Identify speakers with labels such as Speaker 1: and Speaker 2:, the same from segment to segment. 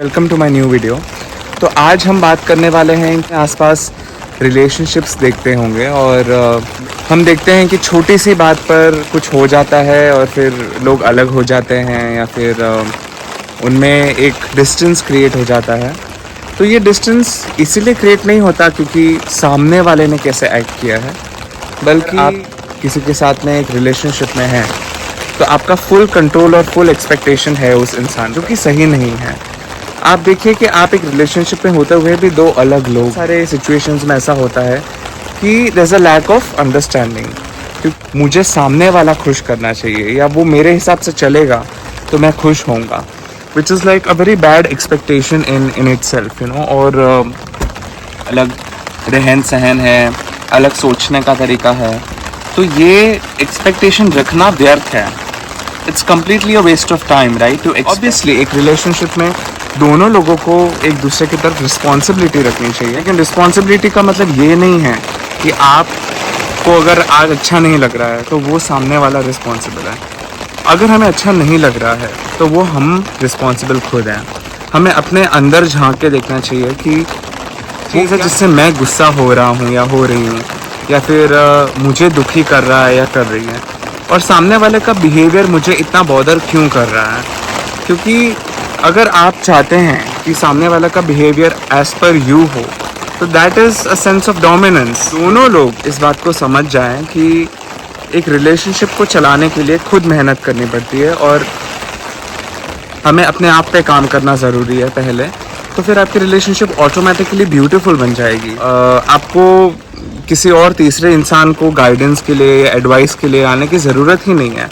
Speaker 1: Welcome to my new video. तो आज हम बात करने वाले हैं इनके आसपास रिलेशनशिप्स देखते होंगे और हम देखते हैं कि छोटी सी बात पर कुछ हो जाता है और फिर लोग अलग हो जाते हैं या फिर उनमें एक डिस्टेंस क्रिएट हो जाता है। तो ये डिस्टेंस इसीलिए क्रिएट नहीं होता क्योंकि सामने वाले ने कैसे एक्ट किया है, बल्कि आप किसी के साथ में एक रिलेशनशिप में हैं तो आपका फुल कंट्रोल और फुल एक्सपेक्टेशन है उस इंसान, जो कि सही नहीं है। आप देखिए कि आप एक रिलेशनशिप में होते हुए भी दो अलग लोग, सारे सिचुएशंस में ऐसा होता है कि there is a lack of understanding. क्योंकि मुझे सामने वाला खुश करना चाहिए या वो मेरे हिसाब से चलेगा तो मैं खुश होऊंगा, विच is like a very bad expectation in it self, you know. और अलग रहन सहन है, अलग सोचने का तरीका है, तो ये एक्सपेक्टेशन रखना व्यर्थ है। It's completely a waste of time, right? To obviously एक रिलेशनशिप में दोनों लोगों को एक दूसरे की तरफ रिस्पॉन्सिबिलिटी रखनी चाहिए, लेकिन रिस्पॉन्सिबिलिटी का मतलब ये नहीं है कि आपको अगर आज अच्छा नहीं लग रहा है तो वो सामने वाला रिस्पॉन्सिबल है। अगर हमें अच्छा नहीं लग रहा है तो वो हम रिस्पॉन्सिबल खुद हैं। हमें अपने अंदर झांक के देखना चाहिए कि चीज़ है जिससे मैं गुस्सा हो रहा हूँ या हो रही हूँ, या फिर मुझे दुखी कर रहा है या कर रही है, और सामने वाले का बिहेवियर मुझे इतना बॉदर क्यों कर रहा है। क्योंकि अगर आप चाहते हैं कि सामने वाला का बिहेवियर एज पर यू हो तो that is a sense of dominance. दोनों लोग इस बात को समझ जाएं कि एक रिलेशनशिप को चलाने के लिए खुद मेहनत करनी पड़ती है और हमें अपने आप पे काम करना ज़रूरी है पहले, तो फिर आपकी रिलेशनशिप ऑटोमेटिकली ब्यूटीफुल बन जाएगी। आपको किसी और तीसरे इंसान को गाइडेंस के लिए या एडवाइस के लिए आने की ज़रूरत ही नहीं है।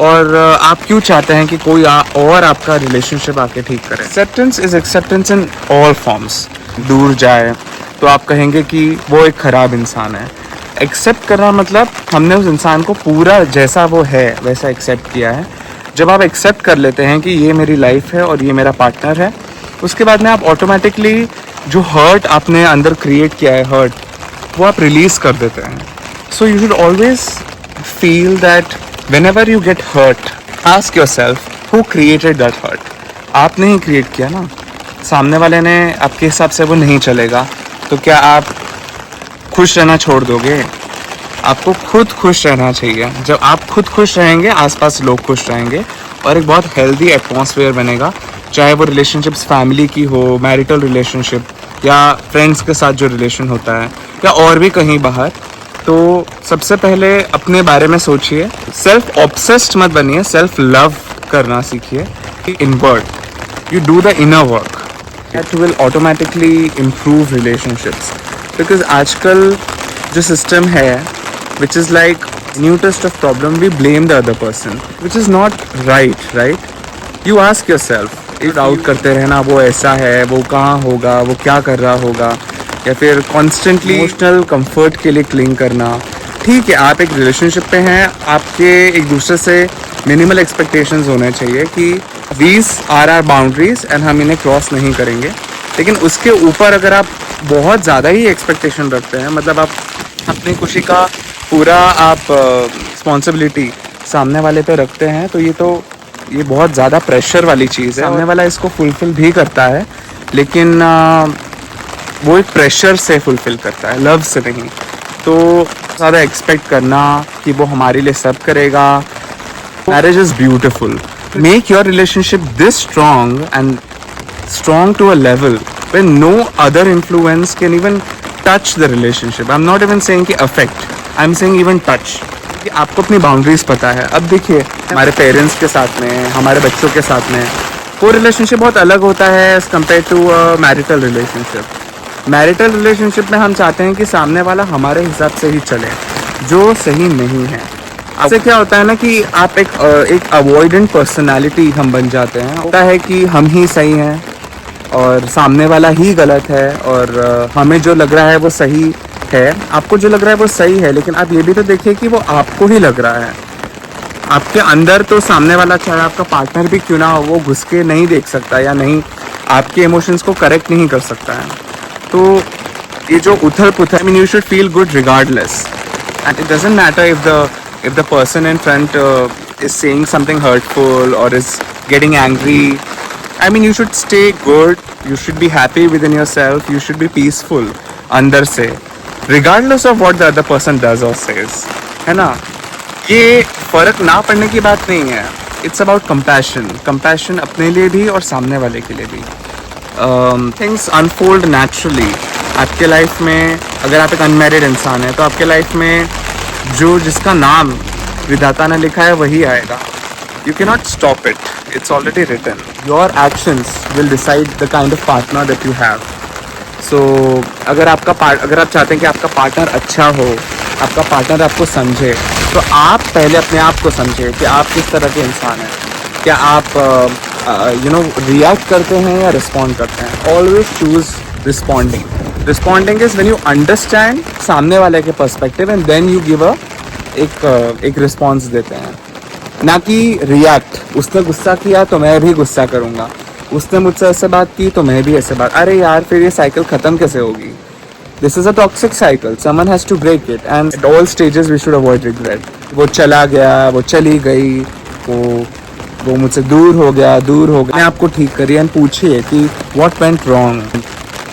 Speaker 1: और आप क्यों चाहते हैं कि कोई और आपका रिलेशनशिप आके ठीक करे? Acceptance is acceptance in all forms. दूर जाए तो आप कहेंगे कि वो एक ख़राब इंसान है। एक्सेप्ट करना मतलब हमने उस इंसान को पूरा जैसा वो है वैसा एक्सेप्ट किया है। जब आप एक्सेप्ट कर लेते हैं कि ये मेरी लाइफ है और ये मेरा पार्टनर है, उसके बाद में आप ऑटोमेटिकली जो हर्ट आपने अंदर क्रिएट किया है, हर्ट, वो आप रिलीज़ कर देते हैं। So you should always feel that whenever you get hurt, ask yourself who created that hurt. आपने ही क्रिएट किया ना, सामने वाले ने आपके हिसाब से वो नहीं चलेगा तो क्या आप खुश रहना छोड़ दोगे? आपको खुद खुश रहना चाहिए। जब आप खुद खुश रहेंगे, आसपास लोग खुश रहेंगे और एक बहुत हेल्दी एटमॉस्फेयर बनेगा, चाहे वो रिलेशनशिप्स फैमिली की हो, मैरिटल रिलेशनशिप या फ्रेंड्स के साथ जो रिलेशन होता है या और भी कहीं बाहर। तो सबसे पहले अपने बारे में सोचिए, सेल्फ ऑब्सेस्ड मत बनिए, सेल्फ लव करना सीखिए। Inward, you do the inner work, that will automatically improve relationships. Because आजकल जो सिस्टम है, which is like newest of problem, we blame the other person, which is not right. You ask yourself, doubt करते रहना वो ऐसा है, वो कहाँ होगा, वो क्या कर रहा होगा, या फिर कॉन्स्टेंटली इमोशनल कंफर्ट के लिए क्लिंग करना। ठीक है, आप एक रिलेशनशिप पे हैं, आपके एक दूसरे से मिनिमल एक्सपेक्टेशंस होने चाहिए कि these are are boundaries and हम इन्हें क्रॉस नहीं करेंगे। लेकिन उसके ऊपर अगर आप बहुत ज़्यादा ही एक्सपेक्टेशन रखते हैं, मतलब आप अपनी खुशी का पूरा आप रिस्पॉन्सिबिलिटी सामने वाले पे रखते हैं, तो ये बहुत ज़्यादा प्रेशर वाली चीज़ है। सामने वाला इसको फुलफिल भी करता है, लेकिन वो एक प्रेशर से फुलफिल करता है, लव से नहीं। तो ज़्यादा एक्सपेक्ट करना कि वो हमारे लिए सब करेगा। Marriage is beautiful. Make your relationship this strong and strong to a level when no other influence can even touch the relationship. I am not even saying कि affect, I am saying even touch. कि आपको अपनी boundaries पता है। अब देखिए, हमारे parents के साथ में, हमारे बच्चों के साथ में वो रिलेशनशिप बहुत अलग होता है as compared to a marital relationship. Marital relationship में हम चाहते हैं कि सामने वाला हमारे हिसाब से ही चले, जो सही नहीं है। इससे क्या होता है ना कि आप एक अवॉइडेंट पर्सनालिटी हम बन जाते हैं। होता है कि हम ही सही हैं और सामने वाला ही गलत है, और हमें जो लग रहा है वो सही है, आपको जो लग रहा है वो सही है, लेकिन आप ये भी तो देखिए कि वो आपको ही लग रहा है। आपके अंदर तो सामने वाला, चाहे आपका पार्टनर भी क्यों ना हो, वो घुस के नहीं देख सकता या नहीं आपके इमोशंस को करेक्ट नहीं कर सकता है। तो ये जो उथल पुथल, I mean you should feel good regardless, and it doesn't matter if the person in front is saying something hurtful or is getting angry I mean, you should stay good, you should be happy within yourself, you should be peaceful अंदर से, regardless of what the other person does or says, है ना? ये फ़र्क ना पड़ने की बात नहीं है. It's about compassion अपने लिए भी और सामने वाले के लिए भी. Things unfold naturally. आपके लाइफ में अगर आप एक अनमैरिड इंसान है तो आपके लाइफ में जो जिसका नाम विधाता ने लिखा है वही आएगा. You cannot stop it. It's already written. Your actions will decide the kind of partner that you have. So अगर आप चाहते हैं कि आपका पार्टनर अच्छा हो, आपका पार्टनर आपको समझे, तो आप पहले अपने आप को समझे कि आप किस तरह के इंसान हैं. क्या आप रिएक्ट करते हैं या रिस्पॉन्ड करते हैं. Always choose responding. Responding is when you understand सामने वाले के perspective and then you give एक रिस्पॉन्स देते हैं, ना कि रिएक्ट. उसने गुस्सा किया तो मैं भी गुस्सा करूँगा, उसने मुझसे ऐसे बात की तो मैं भी ऐसे बात. अरे यार, फिर ये साइकिल ख़त्म कैसे होगी. This is a toxic cycle. Someone has to break it and at all stages we should avoid regret. वो चला गया, वो चली गई, वो मुझसे दूर हो गया. मैं आपको ठीक करिए एंड पूछिए कि what went wrong.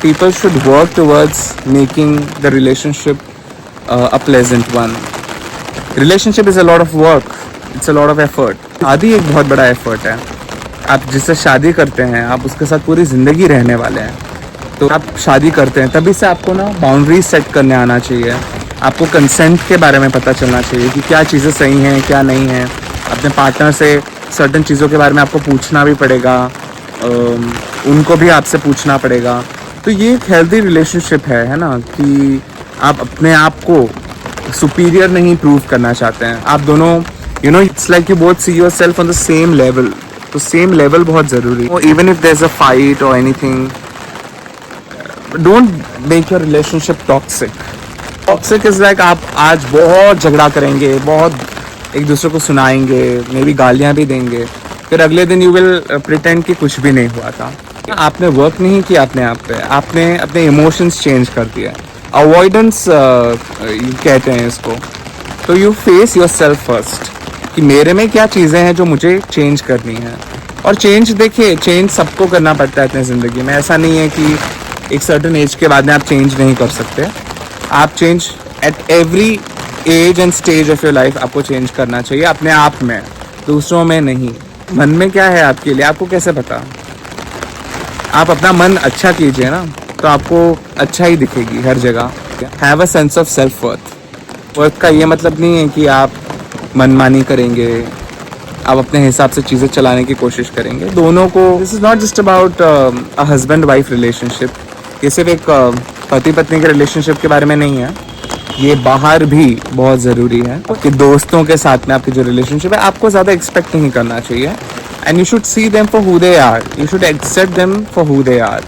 Speaker 1: People should work towards making the relationship a pleasant one. Relationship is a lot of work, it's a lot of effort. शादी एक बहुत बड़ा एफर्ट है. आप जिससे शादी करते हैं आप उसके साथ पूरी ज़िंदगी रहने वाले हैं. तो आप शादी करते हैं तभी से आपको ना बाउंड्रीज सेट करने आना चाहिए. आपको कंसेंट के बारे में पता चलना चाहिए कि क्या चीज़ें सही हैं क्या नहीं हैं. अपने पार्टनर से सर्टन चीज़ों के बारे में आपको पूछना भी पड़ेगा, उनको भी आपसे पूछना पड़ेगा. तो ये एक हेल्दी रिलेशनशिप है ना, कि आप अपने आप को सुपीरियर नहीं प्रूव करना चाहते हैं. आप दोनों it's like you both see yourself on the same level. तो सेम लेवल बहुत ज़रूरी है. Even if there is a fight और anything, don't make your relationship toxic. Toxic is like आप आज बहुत झगड़ा करेंगे, बहुत एक दूसरे को सुनाएंगे, मे बी गालियाँ भी देंगे, फिर अगले दिन यू विल प्रिटेंड कि कुछ भी नहीं हुआ था. आपने वर्क नहीं किया अपने आप पे, आपने अपने इमोशंस चेंज कर दिया. अवॉइडेंस कहते हैं इसको. तो you face your self first कि मेरे में क्या चीज़ें हैं जो मुझे चेंज करनी है. और चेंज देखिए, चेंज सबको करना पड़ता है अपनी ज़िंदगी में. ऐसा नहीं है कि एक सर्टन एज के बाद में आप चेंज नहीं कर सकते. आप change at every age and stage of your life आपको चेंज करना चाहिए, अपने आप में, दूसरों में नहीं. मन में क्या है आपके लिए आपको कैसे पता. आप अपना मन अच्छा कीजिए ना, तो आपको अच्छा ही दिखेगी हर जगह. Have a sense of self worth. Worth का ये मतलब नहीं है कि आप मनमानी करेंगे, आप अपने हिसाब से चीज़ें चलाने की कोशिश करेंगे. दोनों को, this is not just about a husband wife relationship. ये सिर्फ एक पति पत्नी के रिलेशनशिप के बारे में नहीं है, ये बाहर भी बहुत ज़रूरी है. कि दोस्तों के साथ में आपकी जो रिलेशनशिप है, आपको ज़्यादा एक्सपेक्ट नहीं करना चाहिए. And you should see them for who they are. You should accept them for who they are.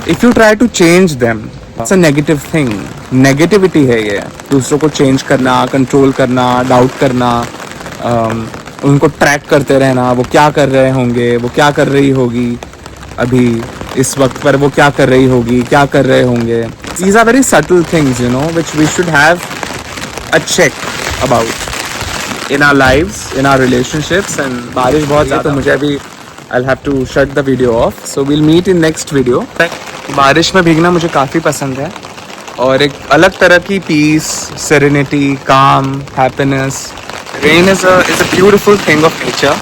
Speaker 1: If you try to change them, it's a negative thing. Negativity है ये. दूसरों को चेंज करना, कंट्रोल करना, doubt करना, उनको track करते रहना. वो क्या कर रहे होंगे, वो क्या कर रही होगी, अभी इस वक्त पर वो क्या कर रही होगी, क्या कर रहे होंगे. These are very subtle things, which we should have a check about in our lives, in our relationships. And बारिश बहुत ज़्यादा, तो मुझे अभी I'll have to shut the video off. So we'll meet in next video. बारिश में भीगना मुझे काफ़ी पसंद है, और एक अलग तरह की पीस, सेरेनिटी, काम, happiness. Rain is a beautiful thing of nature.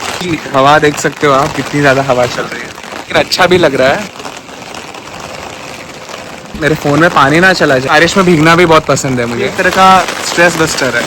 Speaker 1: हवा देख सकते हो आप, कितनी ज़्यादा हवा चल रही है, लेकिन अच्छा भी लग रहा है. मेरे फ़ोन में पानी ना चला जाए. बारिश में भीगना भी बहुत पसंद है मुझे. एक तरह का स्ट्रेस बस्टर है.